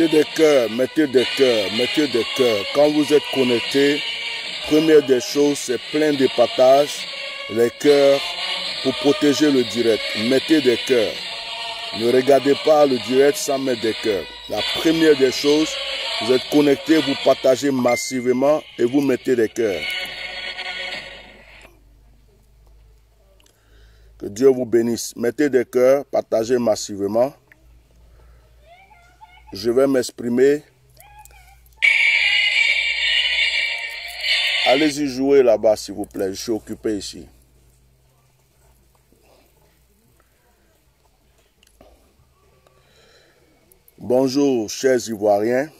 Mettez des cœurs, mettez des cœurs, mettez des cœurs. Quand vous êtes connecté, première des choses, c'est plein de partages, les cœurs pour protéger le direct. Mettez des cœurs. Ne regardez pas le direct sans mettre des cœurs. La première des choses, vous êtes connecté, vous partagez massivement et vous mettez des cœurs. Que Dieu vous bénisse. Mettez des cœurs, partagez massivement. Je vais m'exprimer. Allez-y jouer là-bas, s'il vous plaît. Je suis occupé ici. Bonjour, chers Ivoiriens.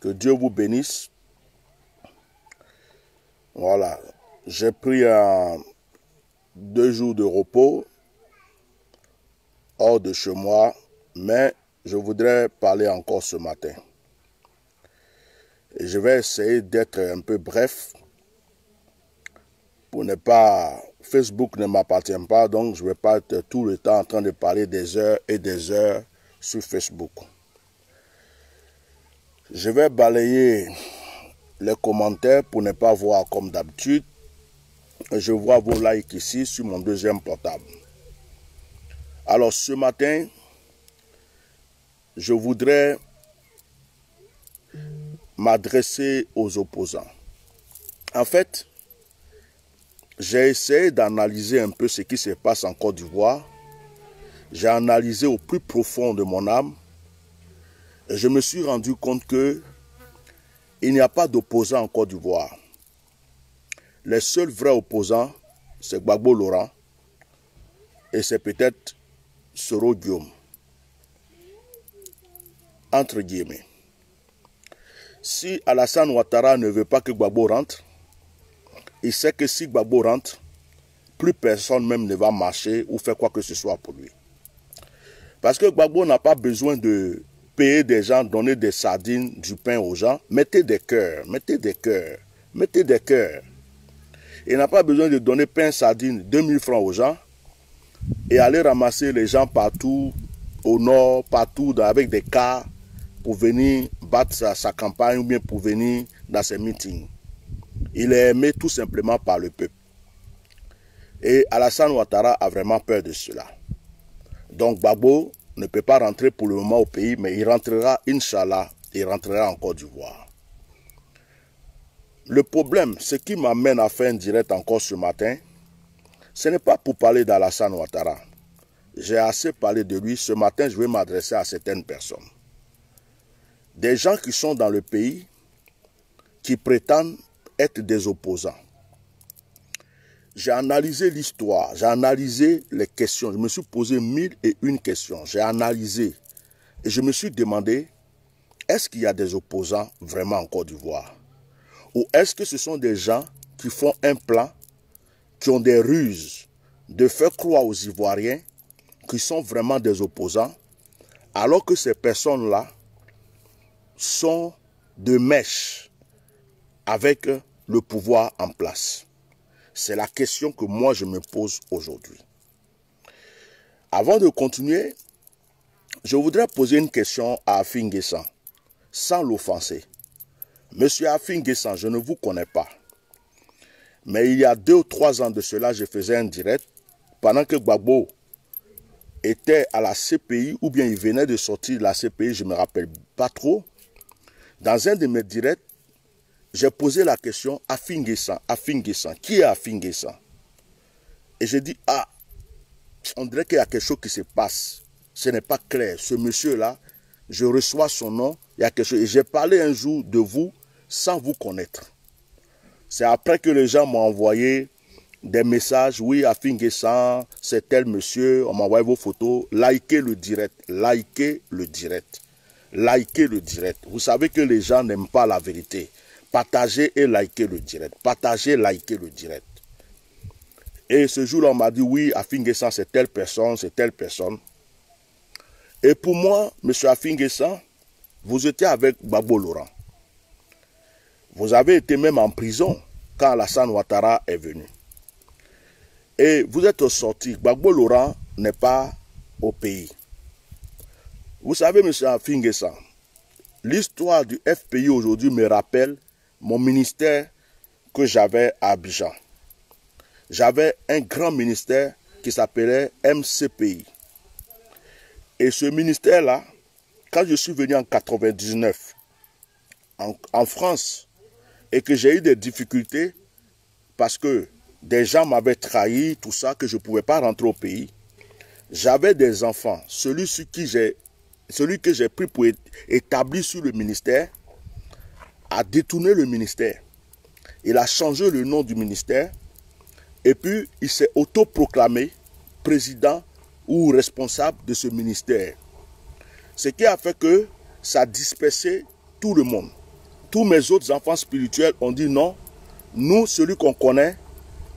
Que Dieu vous bénisse. Voilà. J'ai pris 2 jours de repos hors de chez moi, mais je voudrais parler encore ce matin. Et je vais essayer d'être un peu bref pour ne pas... Facebook ne m'appartient pas, donc je ne vais pas être tout le temps en train de parler des heures et des heures sur Facebook. Je vais balayer les commentaires pour ne pas voir comme d'habitude. Je vois vos likes ici sur mon deuxième portable. Alors ce matin, je voudrais m'adresser aux opposants. En fait, j'ai essayé d'analyser un peu ce qui se passe en Côte d'Ivoire. J'ai analysé au plus profond de mon âme et je me suis rendu compte que il n'y a pas d'opposants en Côte d'Ivoire. Les seuls vrais opposants, c'est Gbagbo Laurent et c'est peut-être Soro Guillaume. Entre guillemets. Si Alassane Ouattara ne veut pas que Gbagbo rentre, il sait que si Gbagbo rentre, plus personne même ne va marcher ou faire quoi que ce soit pour lui. Parce que Gbagbo n'a pas besoin de payer des gens, donner des sardines, du pain aux gens. Mettez des cœurs, mettez des cœurs, mettez des cœurs. Il n'a pas besoin de donner pain, sardines, 2000 francs aux gens et aller ramasser les gens partout, au nord, partout, avec des cars pour venir battre sa campagne ou bien pour venir dans ses meetings. Il est aimé tout simplement par le peuple. Et Alassane Ouattara a vraiment peur de cela. Donc Gbagbo ne peut pas rentrer pour le moment au pays, mais il rentrera, Inch'Allah, il rentrera en Côte d'Ivoire. Le problème, ce qui m'amène à faire un direct encore ce matin, ce n'est pas pour parler d'Alassane Ouattara. J'ai assez parlé de lui. Ce matin, je vais m'adresser à certaines personnes. Des gens qui sont dans le pays, qui prétendent être des opposants. J'ai analysé l'histoire, j'ai analysé les questions, je me suis posé 1001 questions, j'ai analysé et je me suis demandé, est-ce qu'il y a des opposants vraiment en Côte d'Ivoire? Ou est-ce que ce sont des gens qui font un plan, qui ont des ruses de faire croire aux Ivoiriens qu'ils sont vraiment des opposants, alors que ces personnes-là sont de mèche avec le pouvoir en place? C'est la question que moi je me pose aujourd'hui. Avant de continuer, je voudrais poser une question à Afin N'Guessan, sans l'offenser. Monsieur Afin N'Guessan, je ne vous connais pas. Mais il y a 2 ou 3 ans de cela, je faisais un direct, pendant que Gbagbo était à la CPI, ou bien il venait de sortir de la CPI, je ne me rappelle pas trop. Dans un de mes directs, j'ai posé la question à Afin N'Guessan, qui est Afin N'Guessan? Et j'ai dit, ah, on dirait qu'il y a quelque chose qui se passe. Ce n'est pas clair. Ce monsieur-là, je reçois son nom, il y a quelque chose. Et j'ai parlé un jour de vous sans vous connaître. C'est après que les gens m'ont envoyé des messages. Oui, Afin N'Guessan, c'est tel monsieur. On m'a envoyé vos photos. Likez le direct. Likez le direct. Likez le direct. Vous savez que les gens n'aiment pas la vérité. Partagez et likez le direct. Partagez, likez le direct. Et ce jour-là, on m'a dit, oui, Afin N'Guessan, c'est telle personne, c'est telle personne. Et pour moi, M. Afin N'Guessan, vous étiez avec Gbagbo Laurent. Vous avez été même en prison quand Alassane Ouattara est venu. Et vous êtes sorti. Gbagbo Laurent n'est pas au pays. Vous savez, M. Afin N'Guessan, l'histoire du FPI aujourd'hui me rappelle mon ministère que j'avais à Abidjan. J'avais un grand ministère qui s'appelait MCPI. Et ce ministère-là, quand je suis venu en 99 en France et que j'ai eu des difficultés parce que des gens m'avaient trahi, tout ça, que je ne pouvais pas rentrer au pays, j'avais des enfants. Celui que j'ai pris pour établir sur le ministère a détourné le ministère. Il a changé le nom du ministère et puis il s'est autoproclamé président ou responsable de ce ministère. Ce qui a fait que ça a dispersé tout le monde. Tous mes autres enfants spirituels ont dit non, nous, celui qu'on connaît,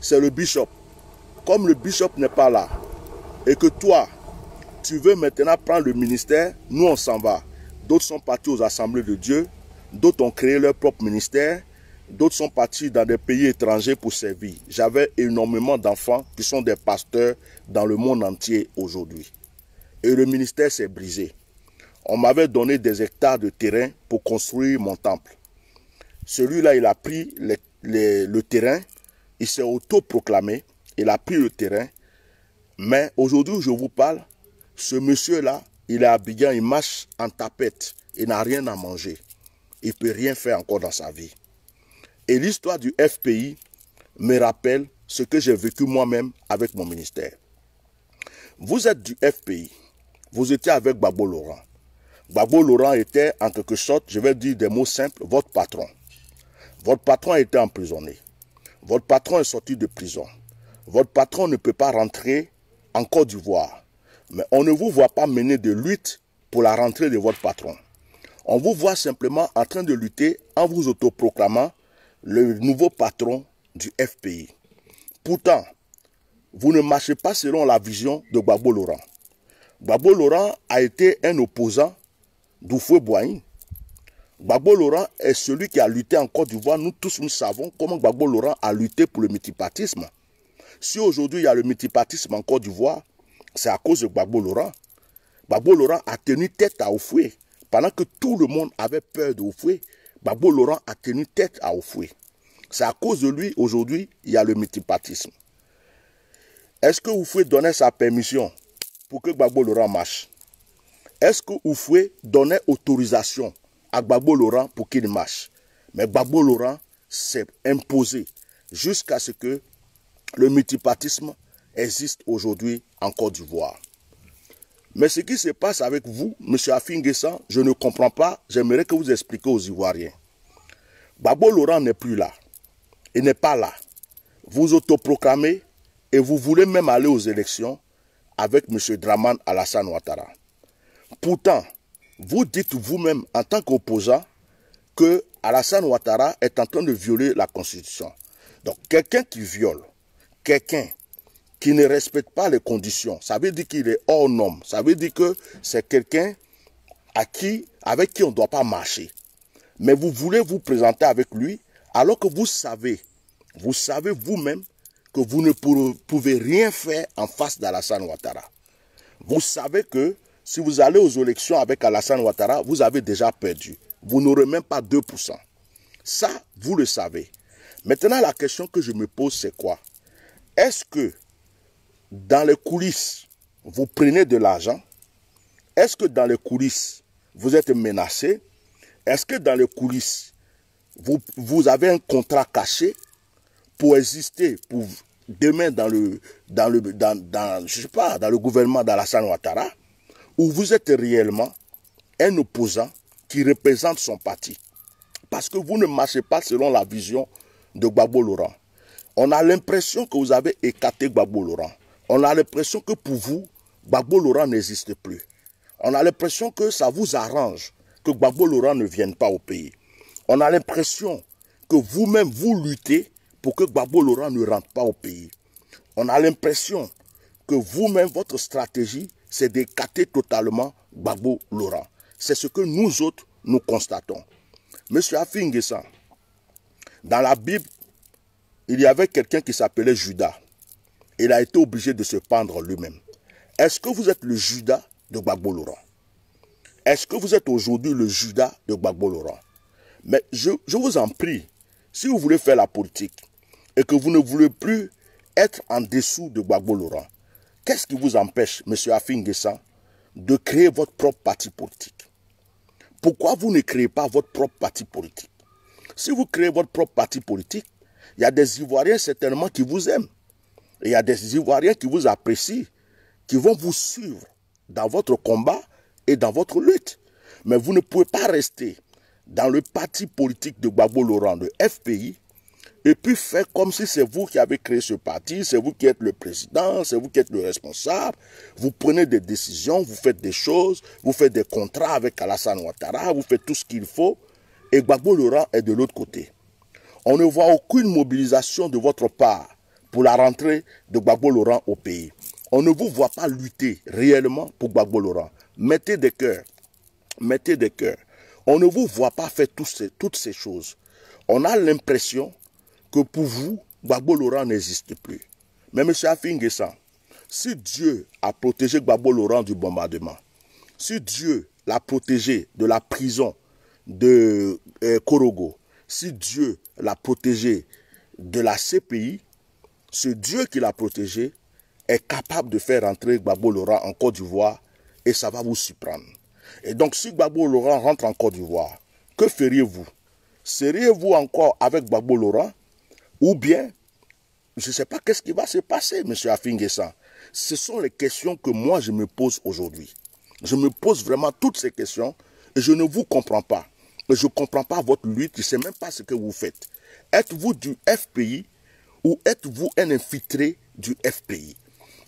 c'est le bishop. Comme le bishop n'est pas là et que toi, tu veux maintenant prendre le ministère, nous on s'en va. D'autres sont partis aux assemblées de Dieu, d'autres ont créé leur propre ministère, d'autres sont partis dans des pays étrangers pour servir. J'avais énormément d'enfants qui sont des pasteurs dans le monde entier aujourd'hui. Et le ministère s'est brisé. On m'avait donné des hectares de terrain pour construire mon temple. Celui-là, il a pris le terrain, il s'est autoproclamé, il a pris le terrain. Mais aujourd'hui, je vous parle, ce monsieur-là, il est à Abidjan, il marche en tapette, il n'a rien à manger. Il ne peut rien faire encore dans sa vie. Et l'histoire du FPI me rappelle ce que j'ai vécu moi-même avec mon ministère. Vous êtes du FPI, vous étiez avec Gbagbo Laurent. Gbagbo Laurent était en quelque sorte, je vais dire des mots simples, votre patron. Votre patron a été emprisonné. Votre patron est sorti de prison. Votre patron ne peut pas rentrer en Côte d'Ivoire. Mais on ne vous voit pas mener de lutte pour la rentrée de votre patron. On vous voit simplement en train de lutter en vous autoproclamant le nouveau patron du FPI. Pourtant, vous ne marchez pas selon la vision de Gbagbo Laurent. Gbagbo Laurent a été un opposant d'Houphouët-Boigny. Gbagbo Laurent est celui qui a lutté en Côte d'Ivoire. Nous tous, nous savons comment Gbagbo Laurent a lutté pour le multipartisme. Si aujourd'hui il y a le multipartisme en Côte d'Ivoire, c'est à cause de Gbagbo Laurent. Gbagbo Laurent a tenu tête à Houphouët. Pendant que tout le monde avait peur de Houphouët, Gbagbo Laurent a tenu tête à Houphouët. C'est à cause de lui, aujourd'hui, il y a le multipartisme. Est-ce que Houphouët donnait sa permission pour que Gbagbo Laurent marche? Est-ce que Houphouët donnait autorisation à Gbagbo Laurent pour qu'il marche? Mais Gbagbo Laurent s'est imposé jusqu'à ce que le multipartisme existe aujourd'hui en Côte d'Ivoire. Mais ce qui se passe avec vous, M. Affi-N'Guessan, je ne comprends pas. J'aimerais que vous expliquiez aux Ivoiriens. Gbagbo Laurent n'est plus là. Il n'est pas là. Vous autoproclamez et vous voulez même aller aux élections avec M. Dramane Alassane Ouattara. Pourtant, vous dites vous-même en tant qu'opposant que Alassane Ouattara est en train de violer la Constitution. Donc, quelqu'un qui viole, quelqu'un qui ne respecte pas les conditions, ça veut dire qu'il est hors norme. Ça veut dire que c'est quelqu'un avec qui on ne doit pas marcher. Mais vous voulez vous présenter avec lui alors que vous savez vous-même que vous ne pouvez rien faire en face d'Alassane Ouattara. Vous savez que si vous allez aux élections avec Alassane Ouattara, vous avez déjà perdu. Vous n'aurez même pas 2%. Ça, vous le savez. Maintenant, la question que je me pose, c'est quoi? Est-ce que dans les coulisses, vous prenez de l'argent? Est-ce que dans les coulisses, vous êtes menacé? Est-ce que dans les coulisses, vous avez un contrat caché pour exister, pour demain dans le gouvernement d'Alassane Ouattara, ou vous êtes réellement un opposant qui représente son parti? Parce que vous ne marchez pas selon la vision de Gbagbo Laurent. On a l'impression que vous avez écarté Gbagbo Laurent. On a l'impression que pour vous, Gbagbo Laurent n'existe plus. On a l'impression que ça vous arrange que Gbagbo Laurent ne vienne pas au pays. On a l'impression que vous-même, vous luttez pour que Gbagbo Laurent ne rentre pas au pays. On a l'impression que vous-même, votre stratégie, c'est d'écarter totalement Gbagbo Laurent. C'est ce que nous autres, nous constatons. Monsieur Affi-N'Guessan, dans la Bible, il y avait quelqu'un qui s'appelait Judas. Il a été obligé de se pendre lui-même. Est-ce que vous êtes le Judas de Gbagbo Laurent? Est-ce que vous êtes aujourd'hui le Judas de Gbagbo Laurent? Mais je vous en prie, si vous voulez faire la politique et que vous ne voulez plus être en dessous de Gbagbo Laurent, qu'est-ce qui vous empêche, M. Affi N'Guessan, de créer votre propre parti politique? Pourquoi vous ne créez pas votre propre parti politique? Si vous créez votre propre parti politique, il y a des Ivoiriens certainement qui vous aiment. Et il y a des Ivoiriens qui vous apprécient, qui vont vous suivre dans votre combat et dans votre lutte. Mais vous ne pouvez pas rester dans le parti politique de Gbagbo Laurent, de FPI, et puis faire comme si c'est vous qui avez créé ce parti, c'est vous qui êtes le président, c'est vous qui êtes le responsable. Vous prenez des décisions, vous faites des choses, vous faites des contrats avec Alassane Ouattara, vous faites tout ce qu'il faut, et Gbagbo Laurent est de l'autre côté. On ne voit aucune mobilisation de votre part pour la rentrée de Gbagbo Laurent au pays. On ne vous voit pas lutter réellement pour Gbagbo Laurent. Mettez des cœurs. Mettez des cœurs. On ne vous voit pas faire toutes ces choses. On a l'impression que pour vous, Gbagbo Laurent n'existe plus. Mais M. Affi N'Guessan, si Dieu a protégé Gbagbo Laurent du bombardement, si Dieu l'a protégé de la prison de Korogo, si Dieu l'a protégé de la CPI, ce Dieu qui l'a protégé est capable de faire rentrer Gbagbo Laurent en Côte d'Ivoire et ça va vous surprendre. Et donc si Gbagbo Laurent rentre en Côte d'Ivoire, que feriez-vous? Seriez-vous encore avec Gbagbo Laurent? Ou bien, je ne sais pas qu'est-ce qui va se passer, M. Affi N'Guessan. Ce sont les questions que moi je me pose aujourd'hui. Je me pose vraiment toutes ces questions et je ne vous comprends pas. Je ne comprends pas votre lutte, je ne sais même pas ce que vous faites. Êtes-vous du FPI ou êtes-vous un infiltré du FPI?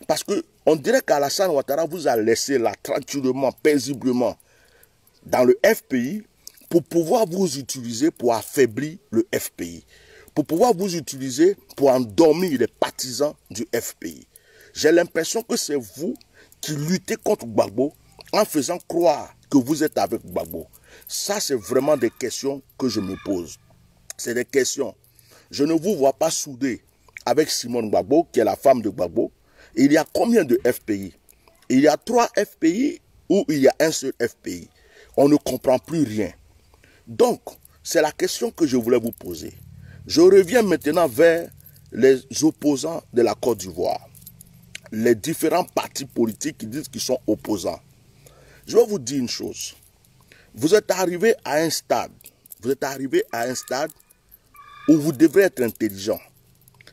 Parce qu'on dirait qu'Alassane Ouattara vous a laissé là tranquillement, paisiblement dans le FPI pour pouvoir vous utiliser pour affaiblir le FPI, pour pouvoir vous utiliser pour endormir les partisans du FPI. J'ai l'impression que c'est vous qui luttez contre Gbagbo en faisant croire que vous êtes avec Gbagbo. Ça, c'est vraiment des questions que je me pose. C'est des questions. Je ne vous vois pas soudé avec Simone Gbagbo, qui est la femme de Gbagbo. Il y a combien de FPI? Il y a 3 FPI ou il y a un seul FPI? On ne comprend plus rien. Donc, c'est la question que je voulais vous poser. Je reviens maintenant vers les opposants de la Côte d'Ivoire. Les différents partis politiques qui disent qu'ils sont opposants. Je vais vous dire une chose. Vous êtes arrivé à un stade. Vous êtes arrivé à un stade où vous devrez être intelligent.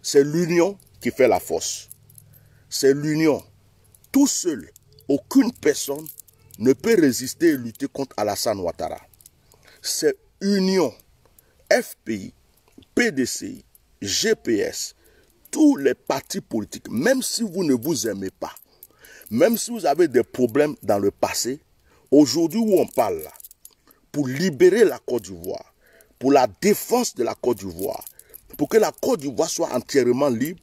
C'est l'union qui fait la force. C'est l'union. Tout seul, aucune personne ne peut résister et lutter contre Alassane Ouattara. C'est union. FPI, PDCI, GPS, tous les partis politiques, même si vous ne vous aimez pas, même si vous avez des problèmes dans le passé, aujourd'hui où on parle là, pour libérer la Côte d'Ivoire, pour la défense de la Côte d'Ivoire, pour que la Côte d'Ivoire soit entièrement libre,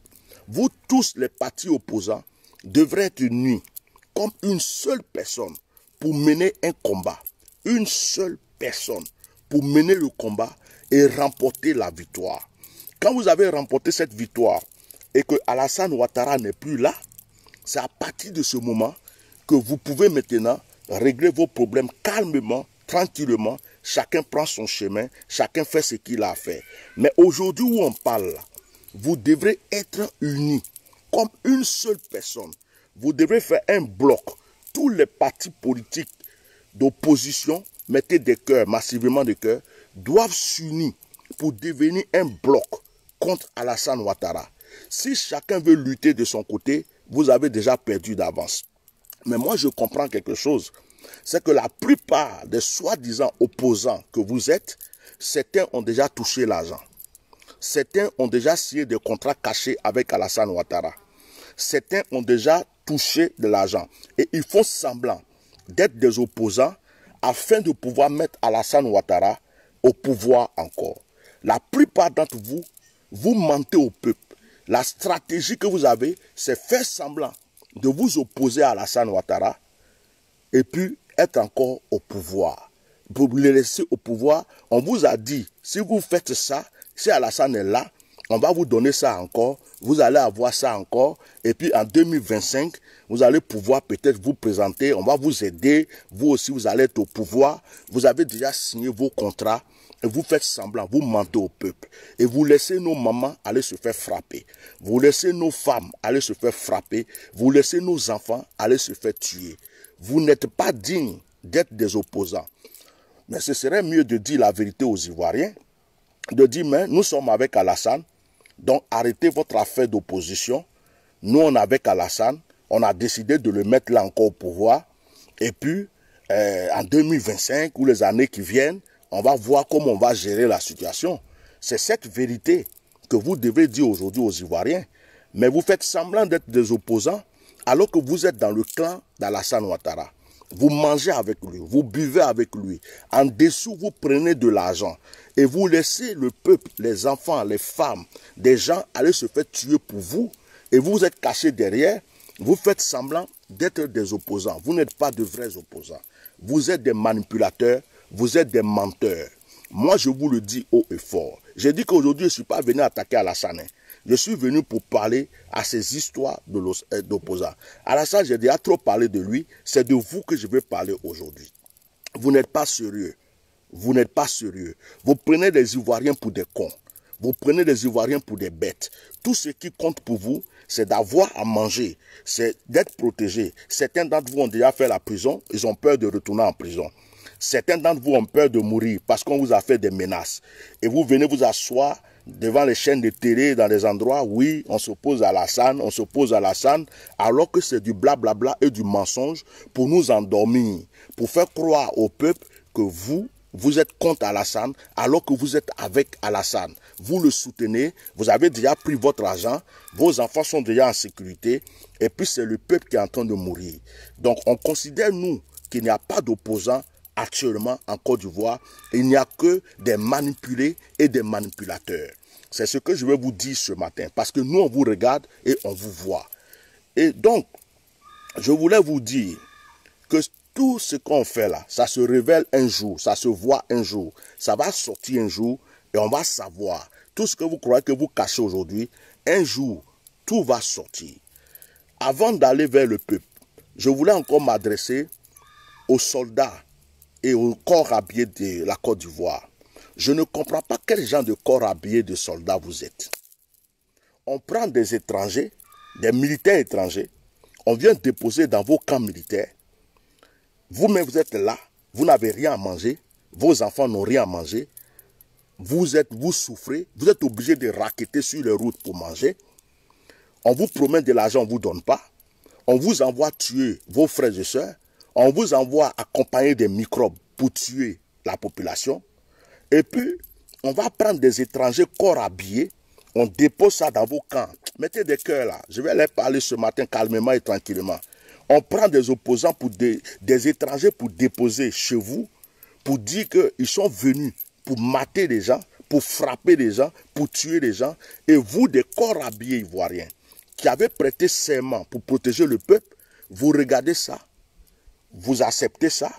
vous tous les partis opposants devrez être unis comme une seule personne pour mener un combat. Une seule personne pour mener le combat et remporter la victoire. Quand vous avez remporté cette victoire et que Alassane Ouattara n'est plus là, c'est à partir de ce moment que vous pouvez maintenant régler vos problèmes calmement, tranquillement. Chacun prend son chemin, chacun fait ce qu'il a à faire. Mais aujourd'hui où on parle, vous devrez être unis comme une seule personne. Vous devrez faire un bloc. Tous les partis politiques d'opposition, mettez des cœurs, massivement des cœurs, doivent s'unir pour devenir un bloc contre Alassane Ouattara. Si chacun veut lutter de son côté, vous avez déjà perdu d'avance. Mais moi, je comprends quelque chose. C'est que la plupart des soi-disant opposants que vous êtes, certains ont déjà touché l'argent. Certains ont déjà signé des contrats cachés avec Alassane Ouattara. Certains ont déjà touché de l'argent. Et ils font semblant d'être des opposants afin de pouvoir mettre Alassane Ouattara au pouvoir encore. La plupart d'entre vous, vous mentez au peuple. La stratégie que vous avez, c'est faire semblant de vous opposer à Alassane Ouattara et puis être encore au pouvoir. Pour le laisser au pouvoir, on vous a dit, si vous faites ça, si Alassane est là, On va vous donner ça encore, vous allez avoir ça encore, et puis en 2025, vous allez pouvoir peut-être vous présenter, on va vous aider, vous aussi vous allez être au pouvoir, vous avez déjà signé vos contrats, et vous faites semblant, vous mentez au peuple, et vous laissez nos mamans aller se faire frapper, vous laissez nos femmes aller se faire frapper, vous laissez nos enfants aller se faire tuer. Vous n'êtes pas dignes d'être des opposants. Mais ce serait mieux de dire la vérité aux Ivoiriens, de dire, mais nous sommes avec Alassane, donc arrêtez votre affaire d'opposition. Nous, on est avec Alassane, on a décidé de le mettre là encore au pouvoir. Et puis, en 2025 ou les années qui viennent, on va voir comment on va gérer la situation. C'est cette vérité que vous devez dire aujourd'hui aux Ivoiriens. Mais vous faites semblant d'être des opposants alors que vous êtes dans le clan d'Alassane Ouattara. Vous mangez avec lui, vous buvez avec lui. En dessous, vous prenez de l'argent. Et vous laissez le peuple, les enfants, les femmes, des gens aller se faire tuer pour vous. Et vous êtes cachés derrière. Vous faites semblant d'être des opposants. Vous n'êtes pas de vrais opposants. Vous êtes des manipulateurs. Vous êtes des menteurs. Moi, je vous le dis haut et fort. J'ai dit qu'aujourd'hui, je ne suis pas venu attaquer Alassane. Je suis venu pour parler à ces histoires d'opposants. Alassane, j'ai déjà trop parlé de lui. C'est de vous que je veux parler aujourd'hui. Vous n'êtes pas sérieux. Vous n'êtes pas sérieux. Vous prenez les Ivoiriens pour des cons. Vous prenez les Ivoiriens pour des bêtes. Tout ce qui compte pour vous, c'est d'avoir à manger. C'est d'être protégé. Certains d'entre vous ont déjà fait la prison. Ils ont peur de retourner en prison. Certains d'entre vous ont peur de mourir parce qu'on vous a fait des menaces. Et vous venez vous asseoir devant les chaînes de télé dans des endroits, oui, on s'oppose à Alassane, alors que c'est du blablabla et du mensonge pour nous endormir, pour faire croire au peuple que vous êtes contre Alassane, alors que vous êtes avec Alassane. Vous le soutenez, vous avez déjà pris votre argent, vos enfants sont déjà en sécurité, et puis c'est le peuple qui est en train de mourir. Donc on considère, nous, qu'il n'y a pas d'opposants actuellement en Côte d'Ivoire. Il n'y a que des manipulés et des manipulateurs. C'est ce que je vais vous dire ce matin, parce que nous, on vous regarde et on vous voit. Et donc, je voulais vous dire que tout ce qu'on fait là, ça se révèle un jour, ça se voit un jour, ça va sortir un jour et on va savoir. Tout ce que vous croyez que vous cachez aujourd'hui, un jour, tout va sortir. Avant d'aller vers le peuple, je voulais encore m'adresser aux soldats et au corps habillé de la Côte d'Ivoire. Je ne comprends pas quel genre de corps habillé de soldats vous êtes. On prend des étrangers, des militaires étrangers, on vient déposer dans vos camps militaires. Vous-même, vous êtes là, vous n'avez rien à manger, vos enfants n'ont rien à manger, vous souffrez, vous êtes obligé de raqueter sur les routes pour manger. On vous promet de l'argent, on ne vous donne pas. On vous envoie tuer vos frères et sœurs. On vous envoie accompagner des microbes pour tuer la population. Et puis, on va prendre des étrangers corps habillés, on dépose ça dans vos camps. Mettez des cœurs là. Je vais leur parler ce matin calmement et tranquillement. On prend des opposants, des étrangers pour déposer chez vous, pour dire qu'ils sont venus pour mater les gens, pour frapper les gens, pour tuer les gens. Et vous, des corps habillés ivoiriens, qui avez prêté serment pour protéger le peuple, vous regardez ça, vous acceptez ça,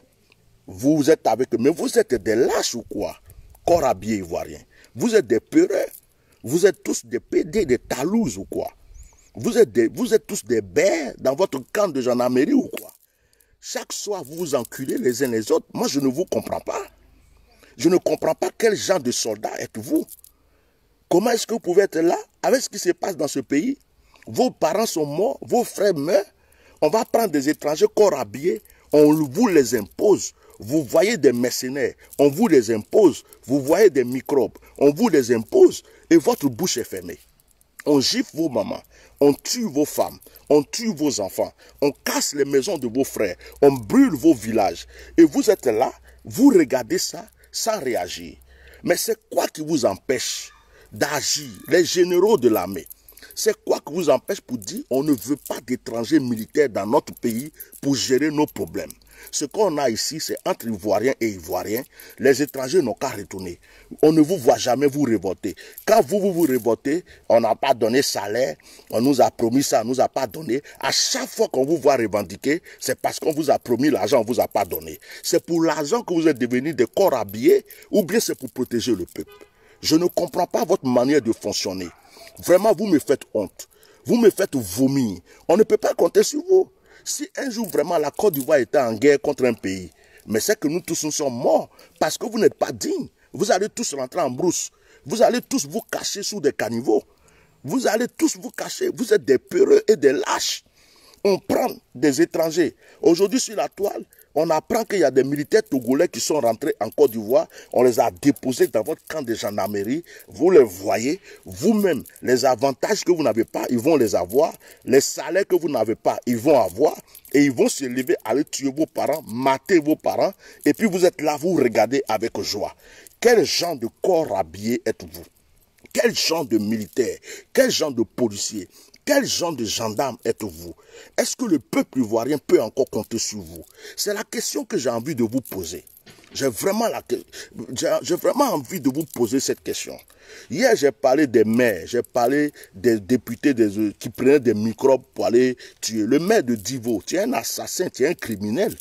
vous êtes avec eux. Mais vous êtes des lâches ou quoi? Corps habillés ivoiriens. Vous êtes des peureux. Vous êtes tous des PD, des talouses ou quoi? Vous êtes tous des bêtes dans votre camp de gendarmerie ou quoi? Chaque soir, vous vous enculez les uns les autres. Moi, je ne vous comprends pas. Je ne comprends pas quel genre de soldat êtes-vous. Comment est-ce que vous pouvez être là avec ce qui se passe dans ce pays? Vos parents sont morts, vos frères meurent. On va prendre des étrangers corps habillés, on vous les impose. Vous voyez des mercenaires, on vous les impose. Vous voyez des microbes, on vous les impose. Et votre bouche est fermée. On gifle vos mamans, on tue vos femmes, on tue vos enfants, on casse les maisons de vos frères, on brûle vos villages. Et vous êtes là, vous regardez ça sans réagir. Mais c'est quoi qui vous empêche d'agir? Les généraux de l'armée, c'est quoi qui vous empêche pour dire on ne veut pas d'étrangers militaires dans notre pays pour gérer nos problèmes? Ce qu'on a ici, c'est entre Ivoiriens et Ivoiriens. Les étrangers n'ont qu'à retourner. On ne vous voit jamais vous révolter. Quand vous révoltez, on n'a pas donné salaire, on nous a promis ça, on ne nous a pas donné. À chaque fois qu'on vous voit revendiquer, c'est parce qu'on vous a promis l'argent, on ne vous a pas donné. C'est pour l'argent que vous êtes devenus des corps habillés ou bien c'est pour protéger le peuple. Je ne comprends pas votre manière de fonctionner. Vraiment, vous me faites honte. Vous me faites vomir. On ne peut pas compter sur vous. Si un jour vraiment la Côte d'Ivoire était en guerre contre un pays, mais c'est que nous tous nous sommes morts parce que vous n'êtes pas dignes. Vous allez tous rentrer en brousse. Vous allez tous vous cacher sous des caniveaux. Vous allez tous vous cacher. Vous êtes des peureux et des lâches. On prend des étrangers. Aujourd'hui, sur la toile, on apprend qu'il y a des militaires togolais qui sont rentrés en Côte d'Ivoire. On les a déposés dans votre camp de gendarmerie. Vous les voyez. Vous-même, les avantages que vous n'avez pas, ils vont les avoir. Les salaires que vous n'avez pas, ils vont avoir. Et ils vont se lever, aller tuer vos parents, mater vos parents. Et puis vous êtes là, vous regardez avec joie. Quel genre de corps habillé êtes-vous? Quel genre de militaire? Quel genre de policier? Quel genre de gendarme êtes-vous? Est-ce que le peuple ivoirien peut encore compter sur vous? C'est la question que j'ai envie de vous poser. J'ai vraiment envie de vous poser cette question. Hier, j'ai parlé des maires, j'ai parlé des députés qui prenaient des microbes pour aller tuer. Le maire de Divo, tu es un assassin, tu es un criminel.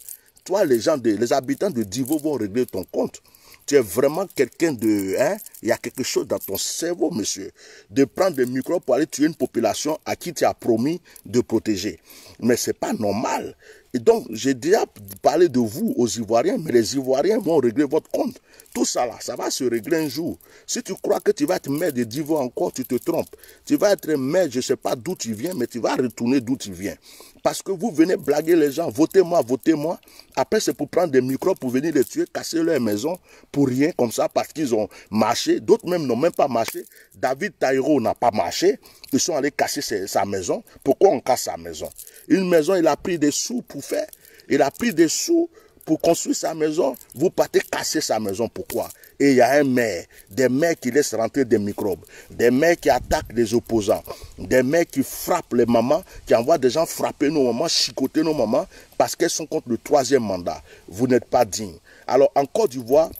Toi, les habitants de Divo vont régler ton compte. Tu es vraiment quelqu'un de... il y a quelque chose dans ton cerveau, monsieur. De prendre des microbes pour aller tuer une population à qui tu as promis de protéger. Mais ce n'est pas normal. Et donc, j'ai déjà parlé de vous aux Ivoiriens, mais les Ivoiriens vont régler votre compte. Tout ça là, ça va se régler un jour. Si tu crois que tu vas être maire de Divo encore, tu te trompes. Tu vas être maire, je ne sais pas d'où tu viens, mais tu vas retourner d'où tu viens. Parce que vous venez blaguer les gens, votez-moi, votez-moi. Après, c'est pour prendre des microbes, pour venir les tuer, casser leur maison, pour rien, comme ça, parce qu'ils ont marché. D'autres même n'ont même pas marché. David Taïro n'a pas marché. Ils sont allés casser sa maison. Pourquoi on casse sa maison? Une maison, il a pris des sous pour faire. Il a pris des sous pour construire sa maison. Vous partez casser sa maison. Pourquoi? Et il y a un maire, des maires qui laissent rentrer des microbes, des maires qui attaquent les opposants, des maires qui frappent les mamans, qui envoient des gens frapper nos mamans, chicoter nos mamans, parce qu'elles sont contre le 3e mandat. Vous n'êtes pas dignes. Alors, en Côte d'Ivoire,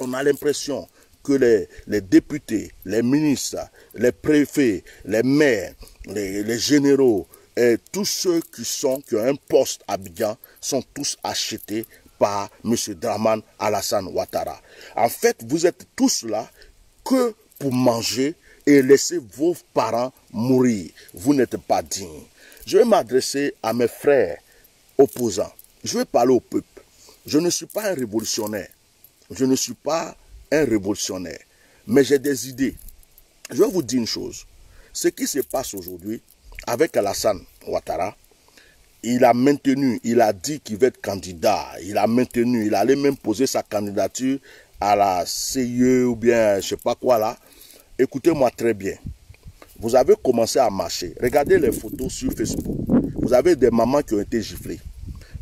on a l'impression que les députés, les ministres, les préfets, les maires, les généraux, et tous ceux qui ont un poste à Abidjan sont tous achetés par M. Dramane Alassane Ouattara. En fait, vous êtes tous là que pour manger et laisser vos parents mourir. Vous n'êtes pas dignes. Je vais m'adresser à mes frères opposants. Je vais parler au peuple. Je ne suis pas un révolutionnaire. Je ne suis pas un révolutionnaire. Mais j'ai des idées. Je vais vous dire une chose. Ce qui se passe aujourd'hui avec Alassane Ouattara, il a maintenu, il a dit qu'il va être candidat. Il a maintenu, il allait même poser sa candidature à la CIE ou bien je ne sais pas quoi là. Écoutez-moi très bien. Vous avez commencé à marcher. Regardez les photos sur Facebook. Vous avez des mamans qui ont été giflées,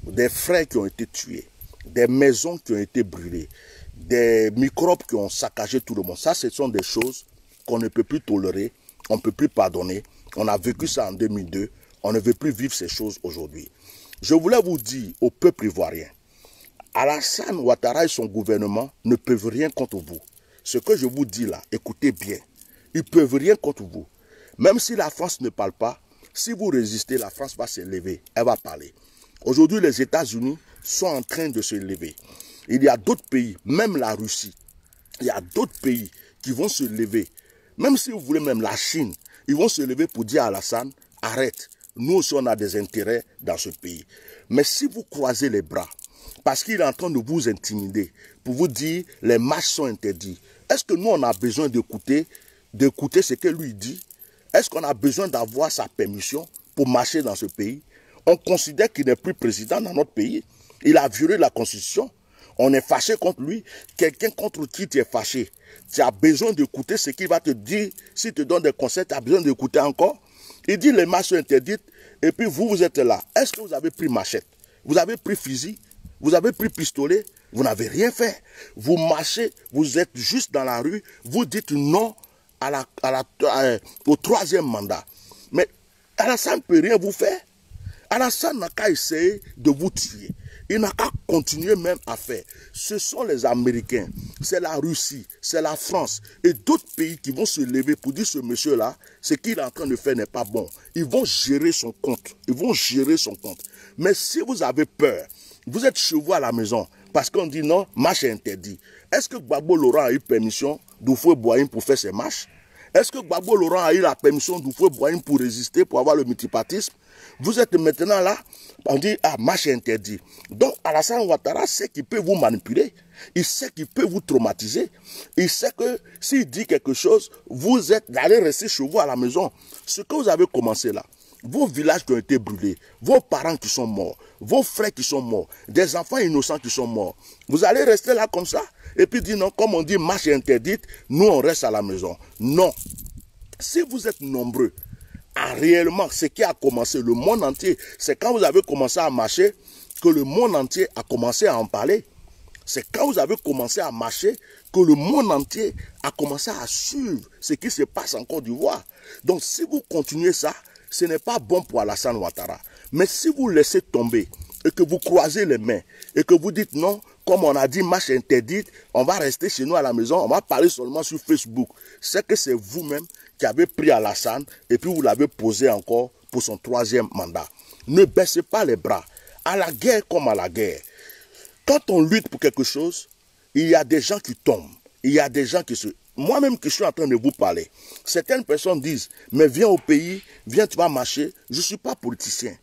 des frères qui ont été tués, des maisons qui ont été brûlées, des microbes qui ont saccagé tout le monde. Ça, ce sont des choses qu'on ne peut plus tolérer, on ne peut plus pardonner. On a vécu ça en 2002. On ne veut plus vivre ces choses aujourd'hui. Je voulais vous dire au peuple ivoirien, Alassane Ouattara et son gouvernement ne peuvent rien contre vous. Ce que je vous dis là, écoutez bien, ils ne peuvent rien contre vous. Même si la France ne parle pas, si vous résistez, la France va se lever, elle va parler. Aujourd'hui, les États-Unis sont en train de se lever. Il y a d'autres pays, même la Russie, il y a d'autres pays qui vont se lever. Même si vous voulez, même la Chine, ils vont se lever pour dire à Alassane, arrête. Nous aussi, on a des intérêts dans ce pays. Mais si vous croisez les bras, parce qu'il est en train de vous intimider, pour vous dire, les marches sont interdits, est-ce que nous, on a besoin d'écouter ce que lui dit? Est-ce qu'on a besoin d'avoir sa permission pour marcher dans ce pays? On considère qu'il n'est plus président dans notre pays. Il a violé la Constitution. On est fâché contre lui. Quelqu'un contre qui tu es fâché, tu as besoin d'écouter ce qu'il va te dire. S'il te donne des conseils, tu as besoin d'écouter encore. Il dit les marches sont interdites et puis vous êtes là. Est-ce que vous avez pris machette? Vous avez pris fusil? Vous avez pris pistolet? Vous n'avez rien fait. Vous marchez, vous êtes juste dans la rue, vous dites non au 3e mandat. Mais Alassane ne peut rien vous faire. Alassane n'a qu'à essayer de vous tuer. Il n'a qu'à continuer même à faire. Ce sont les Américains, c'est la Russie, c'est la France et d'autres pays qui vont se lever pour dire ce monsieur-là, ce qu'il est en train de faire n'est pas bon. Ils vont gérer son compte. Ils vont gérer son compte. Mais si vous avez peur, vous êtes chez vous à la maison, parce qu'on dit non, marche est interdit. Est-ce que Gbagbo Laurent a eu permission d'Oufoué Boigny pour faire ses marches? Est-ce que Gbagbo Laurent a eu la permission d'Houphouët-Boigny pour résister, pour avoir le multipartisme? Vous êtes maintenant là, on dit, ah, marche interdit. Donc, Alassane Ouattara sait qu'il peut vous manipuler. Il sait qu'il peut vous traumatiser. Il sait que s'il dit quelque chose, vous êtes d'aller rester chez vous à la maison. Ce que vous avez commencé là, vos villages qui ont été brûlés, vos parents qui sont morts, vos frères qui sont morts, des enfants innocents qui sont morts. Vous allez rester là comme ça et puis dire non, comme on dit, marche interdite, nous on reste à la maison. Non. Si vous êtes nombreux, réellement, ce qui a commencé, le monde entier, c'est quand vous avez commencé à marcher que le monde entier a commencé à en parler. C'est quand vous avez commencé à marcher que le monde entier a commencé à suivre ce qui se passe en Côte d'Ivoire. Donc si vous continuez ça, ce n'est pas bon pour Alassane Ouattara. Mais si vous laissez tomber et que vous croisez les mains et que vous dites non, comme on a dit, marche interdite, on va rester chez nous à la maison, on va parler seulement sur Facebook, c'est que c'est vous-même qui avez pris Alassane et puis vous l'avez posé encore pour son 3e mandat. Ne baissez pas les bras. À la guerre comme à la guerre. Quand on lutte pour quelque chose, il y a des gens qui tombent. Il y a des gens qui se... Moi-même que je suis en train de vous parler, certaines personnes disent, mais viens au pays, viens, tu vas marcher. Je ne suis pas politicien.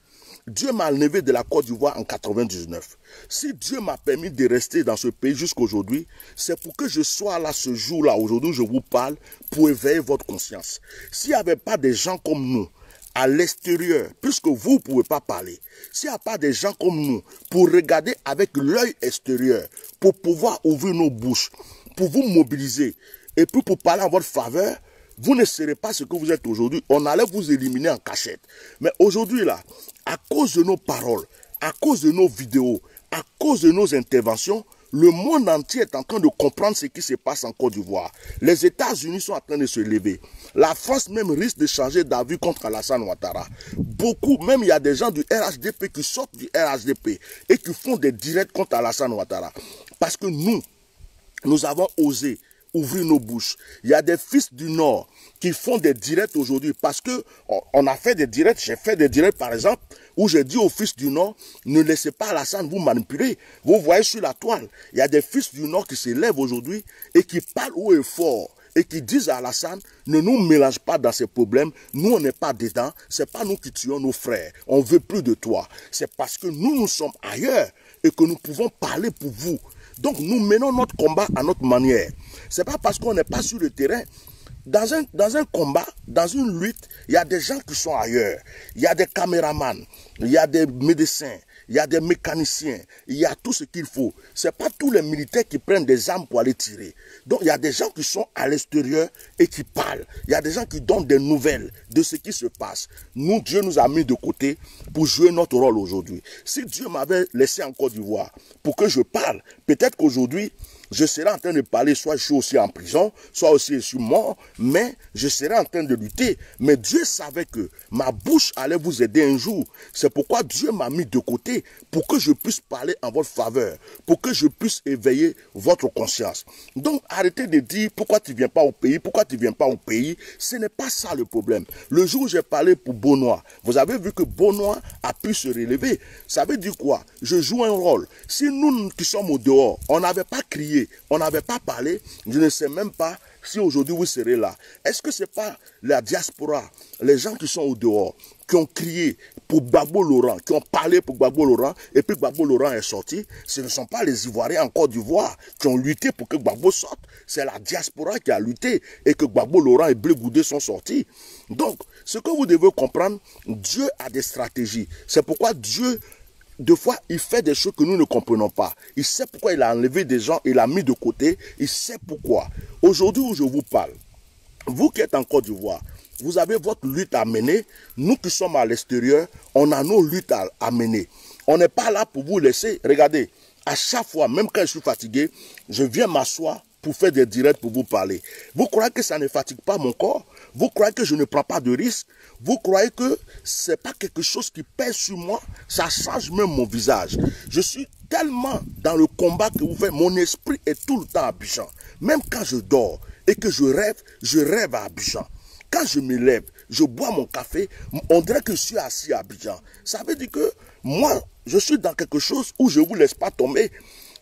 Dieu m'a enlevé de la Côte d'Ivoire en 99. Si Dieu m'a permis de rester dans ce pays jusqu'aujourd'hui, c'est pour que je sois là ce jour-là, aujourd'hui je vous parle, pour éveiller votre conscience. S'il n'y avait pas des gens comme nous, à l'extérieur, puisque vous ne pouvez pas parler, s'il n'y a pas des gens comme nous, pour regarder avec l'œil extérieur, pour pouvoir ouvrir nos bouches, pour vous mobiliser, et puis pour parler en votre faveur, vous ne serez pas ce que vous êtes aujourd'hui. On allait vous éliminer en cachette. Mais aujourd'hui, là, à cause de nos paroles, à cause de nos vidéos, à cause de nos interventions, le monde entier est en train de comprendre ce qui se passe en Côte d'Ivoire. Les États-Unis sont en train de se lever. La France même risque de changer d'avis contre Alassane Ouattara. Beaucoup, même il y a des gens du RHDP qui sortent du RHDP et qui font des directs contre Alassane Ouattara. Parce que nous avons osé ouvrir nos bouches. Il y a des fils du Nord qui font des directs aujourd'hui parce que on a fait des directs. J'ai fait des directs par exemple où j'ai dit aux fils du Nord, ne laissez pas Alassane vous manipuler. Vous voyez sur la toile, il y a des fils du Nord qui se lèvent aujourd'hui et qui parlent haut et fort et qui disent à Alassane, ne nous mélange pas dans ces problèmes, nous on n'est pas dedans, c'est pas nous qui tuons nos frères, on veut plus de toi. C'est parce que nous sommes ailleurs et que nous pouvons parler pour vous. Donc nous menons notre combat à notre manière. C'est pas parce qu'on n'est pas sur le terrain. Dans un combat, dans une lutte, il y a des gens qui sont ailleurs. Il y a des caméramans, il y a des médecins, il y a des mécaniciens, il y a tout ce qu'il faut. Ce n'est pas tous les militaires qui prennent des armes pour aller tirer. Donc il y a des gens qui sont à l'extérieur et qui parlent. Il y a des gens qui donnent des nouvelles de ce qui se passe. Nous, Dieu nous a mis de côté pour jouer notre rôle aujourd'hui. Si Dieu m'avait laissé en Côte d'Ivoire pour que je parle, peut-être qu'aujourd'hui, je serai en train de parler, soit je suis aussi en prison, soit aussi je suis mort, mais je serai en train de lutter. Mais Dieu savait que ma bouche allait vous aider un jour. C'est pourquoi Dieu m'a mis de côté pour que je puisse parler en votre faveur, pour que je puisse éveiller votre conscience. Donc arrêtez de dire pourquoi tu ne viens pas au pays, pourquoi tu ne viens pas au pays. Ce n'est pas ça le problème. Le jour où j'ai parlé pour Beaunois, vous avez vu que Beaunois a pu se relever. Ça veut dire quoi? Je joue un rôle. Si nous qui sommes au dehors, on n'avait pas crié, on n'avait pas parlé, je ne sais même pas si aujourd'hui vous serez là. Est-ce que ce n'est pas la diaspora, les gens qui sont au dehors, qui ont crié pour Gbagbo Laurent, qui ont parlé pour Gbagbo Laurent, et puis Gbagbo Laurent est sorti? Ce ne sont pas les Ivoiriens en Côte d'Ivoire qui ont lutté pour que Gbagbo sorte. C'est la diaspora qui a lutté et que Gbagbo Laurent et Blé Goudé sont sortis. Donc, ce que vous devez comprendre, Dieu a des stratégies. C'est pourquoi Dieu... Deux fois, il fait des choses que nous ne comprenons pas. Il sait pourquoi il a enlevé des gens, il a mis de côté. Il sait pourquoi. Aujourd'hui où je vous parle, vous qui êtes en Côte d'Ivoire, vous avez votre lutte à mener. Nous qui sommes à l'extérieur, on a nos luttes à mener. On n'est pas là pour vous laisser. Regardez, à chaque fois, même quand je suis fatigué, je viens m'asseoir pour faire des directs pour vous parler. Vous croyez que ça ne fatigue pas mon corps? Vous croyez que je ne prends pas de risques? Vous croyez que ce n'est pas quelque chose qui pèse sur moi? Ça change même mon visage. Je suis tellement dans le combat que vous faites. Mon esprit est tout le temps à Abidjan. Même quand je dors et que je rêve à Abidjan. Quand je me lève, je bois mon café, on dirait que je suis assis à Abidjan. Ça veut dire que moi, je suis dans quelque chose où je ne vous laisse pas tomber.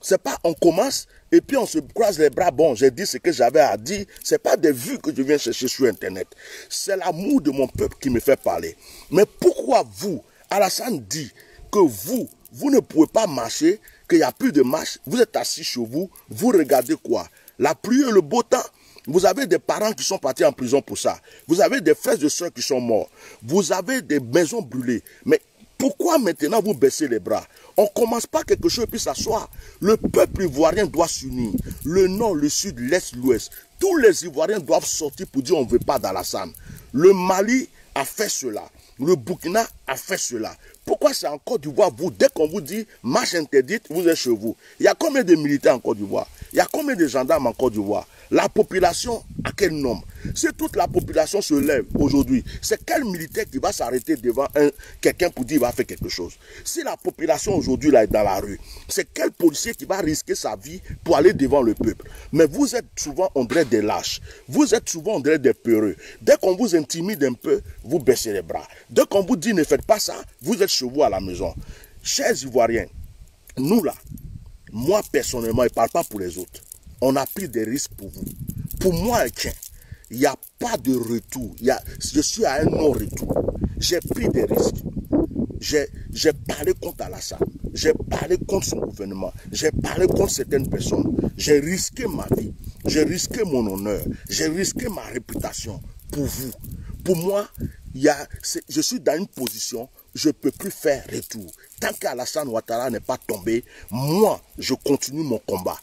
C'est pas on commence et puis on se croise les bras. Bon, j'ai dit ce que j'avais à dire. C'est pas des vues que je viens chercher sur Internet. C'est l'amour de mon peuple qui me fait parler. Mais pourquoi vous, Alassane dit que vous ne pouvez pas marcher, qu'il n'y a plus de marche, vous êtes assis chez vous, vous regardez quoi? La pluie et le beau temps. Vous avez des parents qui sont partis en prison pour ça. Vous avez des frères et sœurs qui sont morts. Vous avez des maisons brûlées. Mais pourquoi maintenant vous baissez les bras? On ne commence pas quelque chose et puis s'asseoir. Le peuple ivoirien doit s'unir. Le nord, le sud, l'est, l'ouest. Tous les Ivoiriens doivent sortir pour dire on ne veut pas d'Alassane. Le Mali a fait cela. Le Burkina a fait cela. Pourquoi c'est en Côte d'Ivoire, vous, dès qu'on vous dit marche interdite, vous êtes chez vous? Il y a combien de militaires en Côte d'Ivoire? Il y a combien de gendarmes en Côte d'Ivoire? La population, à quel nombre? Si toute la population se lève aujourd'hui, c'est quel militaire qui va s'arrêter devant quelqu'un pour dire qu'il va faire quelque chose? Si la population aujourd'hui là est dans la rue, c'est quel policier qui va risquer sa vie pour aller devant le peuple? Mais vous êtes souvent, on dirait des lâches. Vous êtes souvent, on dirait des peureux. Dès qu'on vous intimide un peu, vous baissez les bras. Dès qu'on vous dit ne faites pas ça, vous êtes chez vous à la maison. Chers Ivoiriens, nous là, moi personnellement, je ne parle pas pour les autres. On a pris des risques pour vous. Pour moi, tiens, il n'y a pas de retour. Je suis à un non-retour. J'ai pris des risques. J'ai parlé contre Alassane. J'ai parlé contre son gouvernement. J'ai parlé contre certaines personnes. J'ai risqué ma vie. J'ai risqué mon honneur. J'ai risqué ma réputation pour vous. Pour moi, je suis dans une position, je ne peux plus faire retour. Tant qu'Alassane Ouattara n'est pas tombé, moi, je continue mon combat.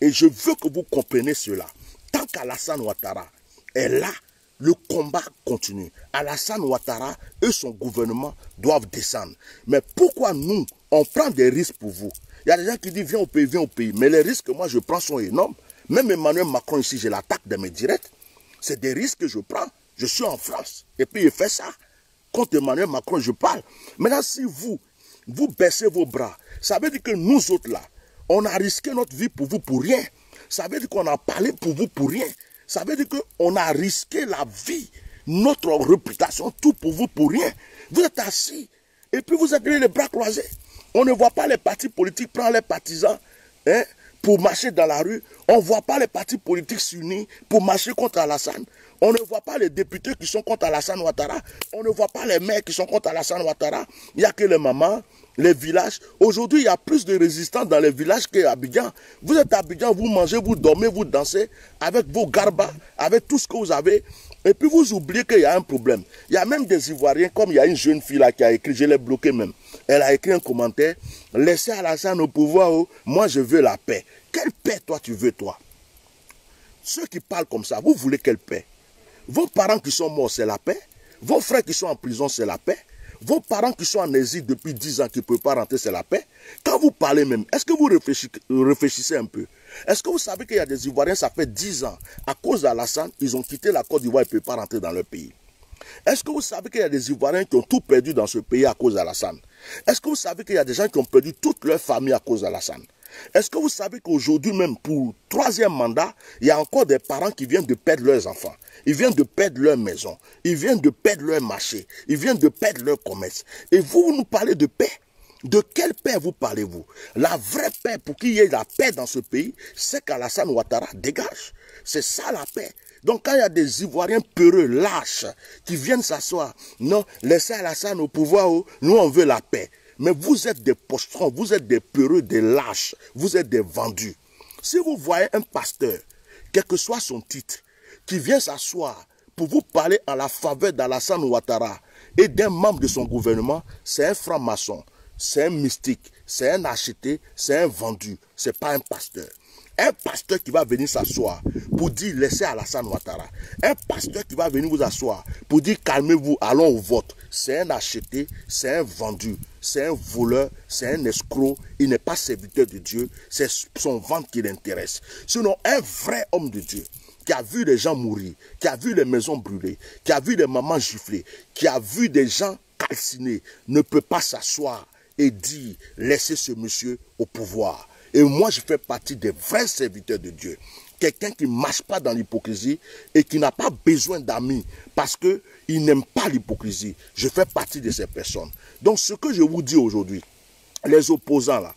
Et je veux que vous compreniez cela. Tant qu'Alassane Ouattara est là, le combat continue. Alassane Ouattara et son gouvernement doivent descendre. Mais pourquoi nous, on prend des risques pour vous? Il y a des gens qui disent viens au pays, viens au pays. Mais les risques que moi je prends sont énormes. Même Emmanuel Macron ici, je l'attaque dans mes directs. C'est des risques que je prends. Je suis en France. Et puis il fait ça. Contre Emmanuel Macron, je parle. Maintenant, si vous baissez vos bras, ça veut dire que nous autres là, on a risqué notre vie pour vous pour rien. Ça veut dire qu'on a parlé pour vous pour rien. Ça veut dire qu'on a risqué la vie, notre réputation, tout pour vous pour rien. Vous êtes assis et puis vous avez les bras croisés. On ne voit pas les partis politiques prendre les partisans pour marcher dans la rue. On ne voit pas les partis politiques s'unir pour marcher contre Alassane. On ne voit pas les députés qui sont contre Alassane Ouattara. On ne voit pas les maires qui sont contre Alassane Ouattara. Il n'y a que les mamans, les villages. Aujourd'hui, il y a plus de résistants dans les villages qu'à Abidjan. Vous êtes à Abidjan, vous mangez, vous dormez, vous dansez avec vos garbas, avec tout ce que vous avez. Et puis vous oubliez qu'il y a un problème. Il y a même des Ivoiriens, comme il y a une jeune fille là qui a écrit, je l'ai bloqué même. Elle a écrit un commentaire. Laissez Alassane au pouvoir, oh, moi je veux la paix. Quelle paix toi tu veux toi? Ceux qui parlent comme ça, vous voulez quelle paix? Vos parents qui sont morts, c'est la paix. Vos frères qui sont en prison, c'est la paix. Vos parents qui sont en exil depuis 10 ans, qui ne peuvent pas rentrer, c'est la paix. Quand vous parlez même, est-ce que vous réfléchissez un peu? Est-ce que vous savez qu'il y a des Ivoiriens, ça fait 10 ans, à cause d'Alassane, ils ont quitté la Côte d'Ivoire et ne peuvent pas rentrer dans leur pays? Est-ce que vous savez qu'il y a des Ivoiriens qui ont tout perdu dans ce pays à cause d'Alassane? Est-ce que vous savez qu'il y a des gens qui ont perdu toute leur famille à cause d'Alassane? Est-ce que vous savez qu'aujourd'hui même, pour 3e mandat, il y a encore des parents qui viennent de perdre leurs enfants? Ils viennent de perdre leur maison. Ils viennent de perdre leur marché. Ils viennent de perdre leur commerce. Et vous nous parlez de paix? De quelle paix vous parlez-vous? La vraie paix, pour qu'il y ait la paix dans ce pays, c'est qu'Alassane Ouattara dégage. C'est ça la paix. Donc quand il y a des Ivoiriens peureux, lâches, qui viennent s'asseoir, non, laissez Alassane au pouvoir, nous on veut la paix. Mais vous êtes des postrons, vous êtes des peureux, des lâches, vous êtes des vendus. Si vous voyez un pasteur, quel que soit son titre, qui vient s'asseoir pour vous parler en la faveur d'Alassane Ouattara et d'un membre de son gouvernement, c'est un franc-maçon, c'est un mystique, c'est un acheté, c'est un vendu, ce n'est pas un pasteur. Un pasteur qui va venir s'asseoir pour dire laissez Alassane Ouattara. Un pasteur qui va venir vous asseoir pour dire calmez-vous, allons au vote. C'est un acheté, c'est un vendu, c'est un voleur, c'est un escroc. Il n'est pas serviteur de Dieu, c'est son ventre qui l'intéresse. Sinon, un vrai homme de Dieu qui a vu les gens mourir, qui a vu les maisons brûlées, qui a vu les mamans giflées, qui a vu des gens calcinés, ne peut pas s'asseoir et dire laissez ce monsieur au pouvoir. Et moi, je fais partie des vrais serviteurs de Dieu. Quelqu'un qui ne marche pas dans l'hypocrisie et qui n'a pas besoin d'amis parce qu'il n'aime pas l'hypocrisie. Je fais partie de ces personnes. Donc, ce que je vous dis aujourd'hui, les opposants là,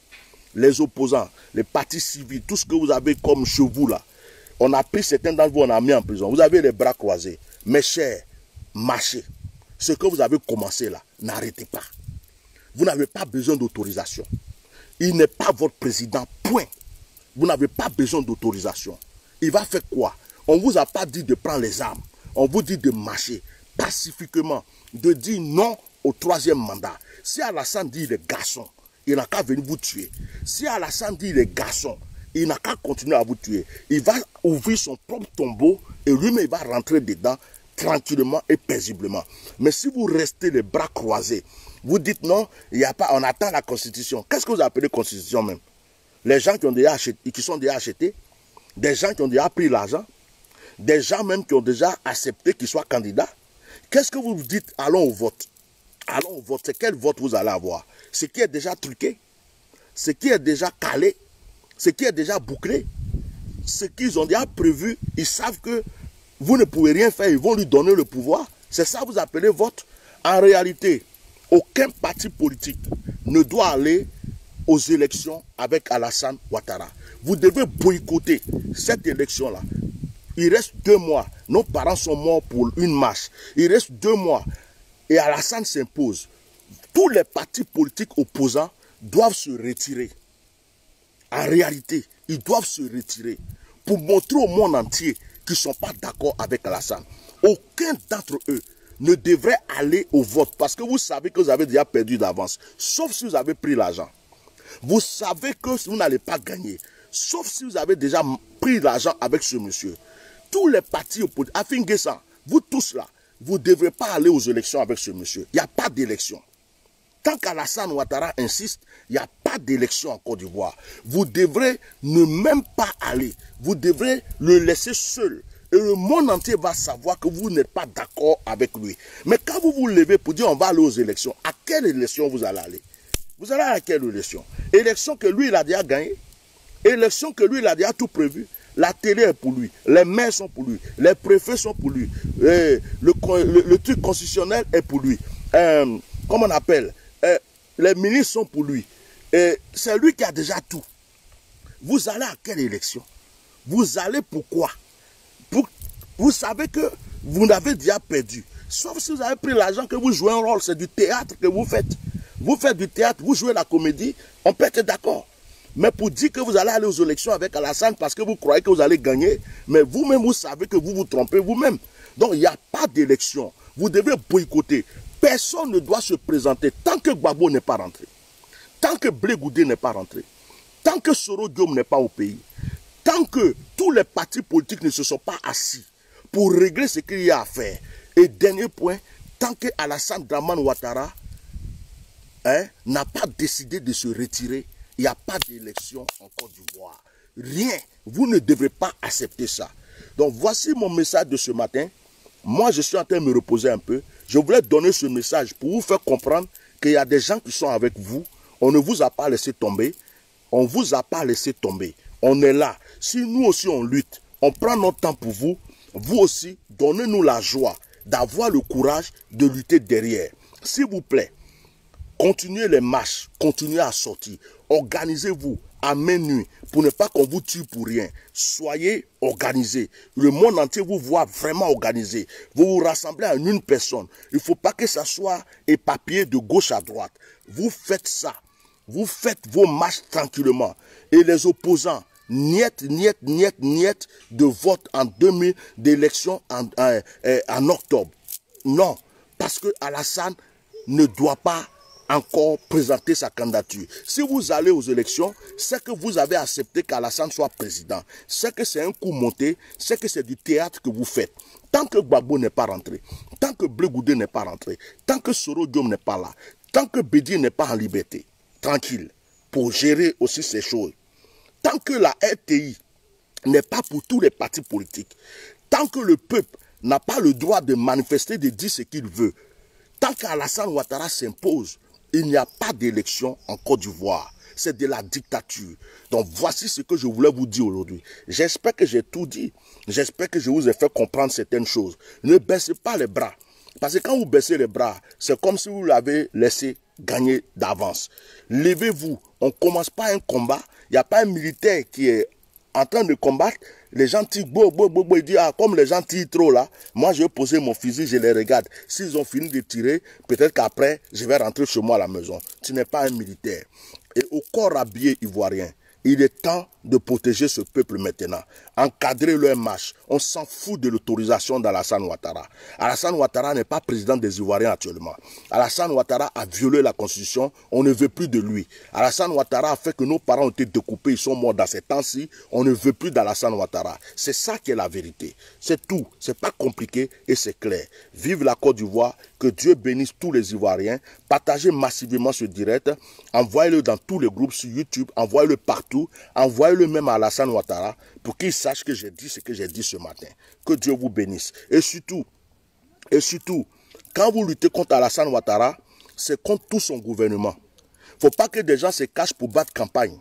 les opposants, les partis civils, tout ce que vous avez comme chez vous là, on a pris certains d'entre vous, on a mis en prison. Vous avez les bras croisés. Mes chers, marchez. Ce que vous avez commencé là, n'arrêtez pas. Vous n'avez pas besoin d'autorisation. Il n'est pas votre président, point. Vous n'avez pas besoin d'autorisation. Il va faire quoi? On ne vous a pas dit de prendre les armes. On vous dit de marcher pacifiquement, de dire non au troisième mandat. Si Alassane dit les garçons, il n'a qu'à venir vous tuer. Si Alassane dit les garçons, il n'a qu'à continuer à vous tuer. Il va ouvrir son propre tombeau et lui-même il va rentrer dedans tranquillement et paisiblement. Mais si vous restez les bras croisés, vous dites non, il n'y a pas, on attend la constitution. Qu'est-ce que vous appelez constitution même? Les gens qui ont déjà acheté, qui sont déjà achetés, des gens qui ont déjà pris l'argent, des gens même qui ont déjà accepté qu'ils soient candidats. Qu'est-ce que vous dites? Allons au vote. Allons au vote. C'est quel vote vous allez avoir? Ce qui est déjà truqué, ce qui est déjà calé, ce qui est déjà bouclé, ce qu'ils ont déjà prévu, ils savent que vous ne pouvez rien faire, ils vont lui donner le pouvoir. C'est ça que vous appelez vote? En réalité, aucun parti politique ne doit aller aux élections avec Alassane Ouattara. Vous devez boycotter cette élection-là. Il reste 2 mois. Nos parents sont morts pour une marche. Il reste 2 mois. Et Alassane s'impose. Tous les partis politiques opposants doivent se retirer. En réalité, ils doivent se retirer pour montrer au monde entier qu'ils ne sont pas d'accord avec Alassane. Aucun d'entre eux ne devrait aller au vote parce que vous savez que vous avez déjà perdu d'avance. Sauf si vous avez pris l'argent. Vous savez que vous n'allez pas gagner. Sauf si vous avez déjà pris l'argent avec ce monsieur. Tous les partis opposés, Afin-Guessan, vous tous là, vous ne devrez pas aller aux élections avec ce monsieur. Il n'y a pas d'élection. Tant qu'Alassane Ouattara insiste, il n'y a pas d'élection en Côte d'Ivoire. Vous devrez ne même pas aller. Vous devrez le laisser seul. Et le monde entier va savoir que vous n'êtes pas d'accord avec lui. Mais quand vous vous levez pour dire on va aller aux élections, à quelle élection vous allez aller? Vous allez à quelle élection? Élection que lui, il a déjà gagné. Élection que lui, il a déjà tout prévu. La télé est pour lui. Les maires sont pour lui. Les préfets sont pour lui. Le truc constitutionnel est pour lui. Comment on appelle? Les ministres sont pour lui. C'est lui qui a déjà tout. Vous allez à quelle élection? Vous allez pourquoi? Vous savez que vous n'avez déjà perdu. Sauf si vous avez pris l'argent que vous jouez un rôle. C'est du théâtre que vous faites. Vous faites du théâtre, vous jouez la comédie, on peut être d'accord. Mais pour dire que vous allez aller aux élections avec Alassane parce que vous croyez que vous allez gagner, mais vous-même, vous savez que vous vous trompez vous-même. Donc, il n'y a pas d'élection. Vous devez boycotter. Personne ne doit se présenter tant que Gbagbo n'est pas rentré. Tant que Blé Goudé n'est pas rentré. Tant que Soro Diom n'est pas au pays. Tant que tous les partis politiques ne se sont pas assis pour régler ce qu'il y a à faire. Et dernier point, tant que Alassane Dramane Ouattara n'a pas décidé de se retirer, il n'y a pas d'élection en Côte d'Ivoire. Rien. Vous ne devrez pas accepter ça. Donc voici mon message de ce matin. Moi, je suis en train de me reposer un peu. Je voulais donner ce message pour vous faire comprendre qu'il y a des gens qui sont avec vous. On ne vous a pas laissé tomber. On ne vous a pas laissé tomber. On est là. Si nous aussi on lutte, on prend notre temps pour vous, vous aussi, donnez-nous la joie d'avoir le courage de lutter derrière. S'il vous plaît, continuez les marches, continuez à sortir. Organisez-vous à main nue pour ne pas qu'on vous tue pour rien. Soyez organisés. Le monde entier vous voit vraiment organisé. Vous vous rassemblez en une personne. Il ne faut pas que ça soit éparpillé de gauche à droite. Vous faites ça. Vous faites vos marches tranquillement. Et les opposants, niet de vote en 2000 d'élection en octobre. Non, parce que Alassane ne doit pas encore présenter sa candidature. Si vous allez aux élections, c'est que vous avez accepté qu'Alassane soit président. C'est que c'est un coup monté, c'est que c'est du théâtre que vous faites. Tant que Gbagbo n'est pas rentré, tant que Blé Goudé n'est pas rentré, tant que Soro Diom n'est pas là, tant que Bédié n'est pas en liberté, tranquille, pour gérer aussi ces choses. Tant que la RTI n'est pas pour tous les partis politiques, tant que le peuple n'a pas le droit de manifester, de dire ce qu'il veut, tant qu'Alassane Ouattara s'impose, il n'y a pas d'élection en Côte d'Ivoire. C'est de la dictature. Donc voici ce que je voulais vous dire aujourd'hui. J'espère que j'ai tout dit. J'espère que je vous ai fait comprendre certaines choses. Ne baissez pas les bras. Parce que quand vous baissez les bras, c'est comme si vous l'avez laissé gagné d'avance. Levez-vous, on ne commence pas un combat, il n'y a pas un militaire qui est en train de combattre, les gens tirent, ils disent, ah, comme les gens tirent trop là, moi je vais poser mon fusil, je les regarde. S'ils ont fini de tirer, peut-être qu'après, je vais rentrer chez moi à la maison. Tu n'es pas un militaire. Et au corps habillé ivoirien, il est temps de protéger ce peuple maintenant. Encadrer leur marche. On s'en fout de l'autorisation d'Alassane Ouattara. Alassane Ouattara n'est pas président des Ivoiriens actuellement. Alassane Ouattara a violé la constitution. On ne veut plus de lui. Alassane Ouattara a fait que nos parents ont été découpés. Ils sont morts dans ces temps-ci. On ne veut plus d'Alassane Ouattara. C'est ça qui est la vérité. C'est tout. C'est pas compliqué et c'est clair. Vive la Côte d'Ivoire. Que Dieu bénisse tous les Ivoiriens. Partagez massivement ce direct. Envoyez-le dans tous les groupes sur YouTube. Envoyez-le partout. Envoyez-le même à Alassane Ouattara pour qu'il sache que j'ai dit ce que j'ai dit ce matin. Que Dieu vous bénisse. Et surtout, quand vous luttez contre Alassane Ouattara, c'est contre tout son gouvernement. Il ne faut pas que des gens se cachent pour battre campagne,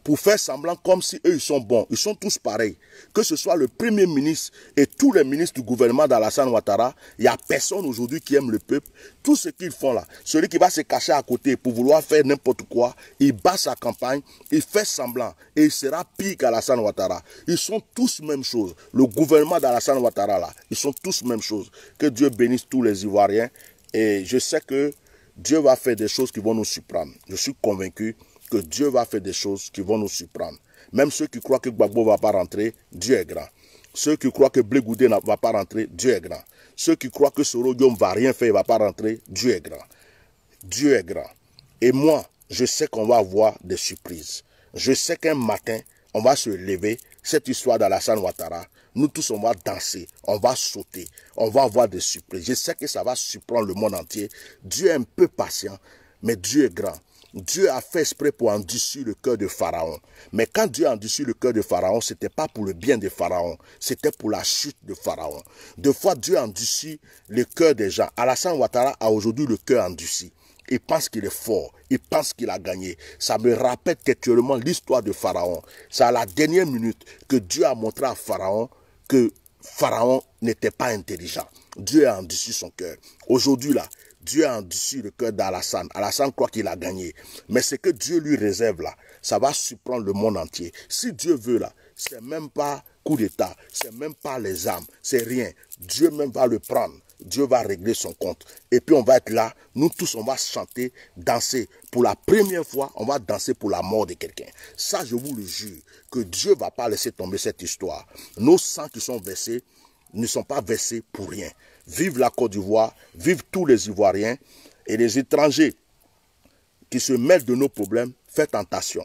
pour faire semblant comme si eux ils sont bons. Ils sont tous pareils. Que ce soit le Premier ministre et tous les ministres du gouvernement d'Alassane Ouattara, il n'y a personne aujourd'hui qui aime le peuple. Tout ce qu'ils font là, celui qui va se cacher à côté pour vouloir faire n'importe quoi, il bat sa campagne, il fait semblant et il sera pire qu'Alassane Ouattara. Ils sont tous même chose. Le gouvernement d'Alassane Ouattara là, ils sont tous même chose. Que Dieu bénisse tous les Ivoiriens et je sais que Dieu va faire des choses qui vont nous surprendre. Je suis convaincu que Dieu va faire des choses qui vont nous surprendre. Même ceux qui croient que Gbagbo ne va pas rentrer, Dieu est grand. Ceux qui croient que Blé Goudé ne va pas rentrer, Dieu est grand. Ceux qui croient que Soro Diom ne va rien faire, il ne va pas rentrer, Dieu est grand. Dieu est grand. Et moi, je sais qu'on va avoir des surprises. Je sais qu'un matin, on va se lever, cette histoire d'Alassane Ouattara, nous tous on va danser, on va sauter, on va avoir des surprises. Je sais que ça va surprendre le monde entier. Dieu est un peu patient, mais Dieu est grand. Dieu a fait exprès pour endurcir le cœur de Pharaon. Mais quand Dieu a endurci le cœur de Pharaon, ce n'était pas pour le bien de Pharaon, c'était pour la chute de Pharaon. Deux fois, Dieu a endurci le cœur des gens. Alassane Ouattara a aujourd'hui le cœur endurci. Il pense qu'il est fort, il pense qu'il a gagné. Ça me rappelle actuellement l'histoire de Pharaon. C'est à la dernière minute que Dieu a montré à Pharaon que Pharaon n'était pas intelligent. Dieu a endurci son cœur. Aujourd'hui là, Dieu a endurci le cœur d'Alassane. Alassane croit qu'il a gagné. Mais ce que Dieu lui réserve là, ça va surprendre le monde entier. Si Dieu veut là, c'est même pas coup d'État, c'est même pas les armes, c'est rien. Dieu même va le prendre. Dieu va régler son compte. Et puis on va être là, nous tous on va chanter, danser. Pour la première fois, on va danser pour la mort de quelqu'un. Ça, je vous le jure, que Dieu ne va pas laisser tomber cette histoire. Nos sangs qui sont versés ne sont pas versés pour rien. Vive la Côte d'Ivoire, vive tous les Ivoiriens et les étrangers qui se mêlent de nos problèmes, faites attention.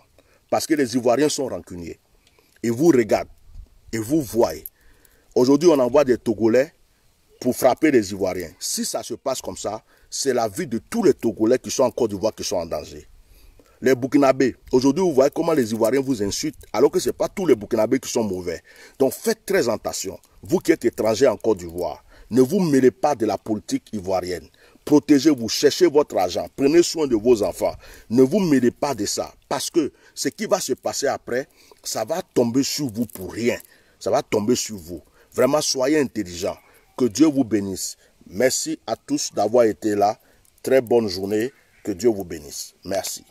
Parce que les Ivoiriens sont rancuniers. Ils vous regardent, ils vous voient. Aujourd'hui, on envoie des Togolais pour frapper les Ivoiriens. Si ça se passe comme ça, c'est la vie de tous les Togolais qui sont en Côte d'Ivoire qui sont en danger. Les Burkinabés, aujourd'hui, vous voyez comment les Ivoiriens vous insultent, alors que ce n'est pas tous les Burkinabés qui sont mauvais. Donc faites très attention. Vous qui êtes étrangers en Côte d'Ivoire, ne vous mêlez pas de la politique ivoirienne. Protégez-vous, cherchez votre argent, prenez soin de vos enfants. Ne vous mêlez pas de ça, parce que ce qui va se passer après, ça va tomber sur vous pour rien. Ça va tomber sur vous. Vraiment, soyez intelligents. Que Dieu vous bénisse. Merci à tous d'avoir été là. Très bonne journée. Que Dieu vous bénisse. Merci.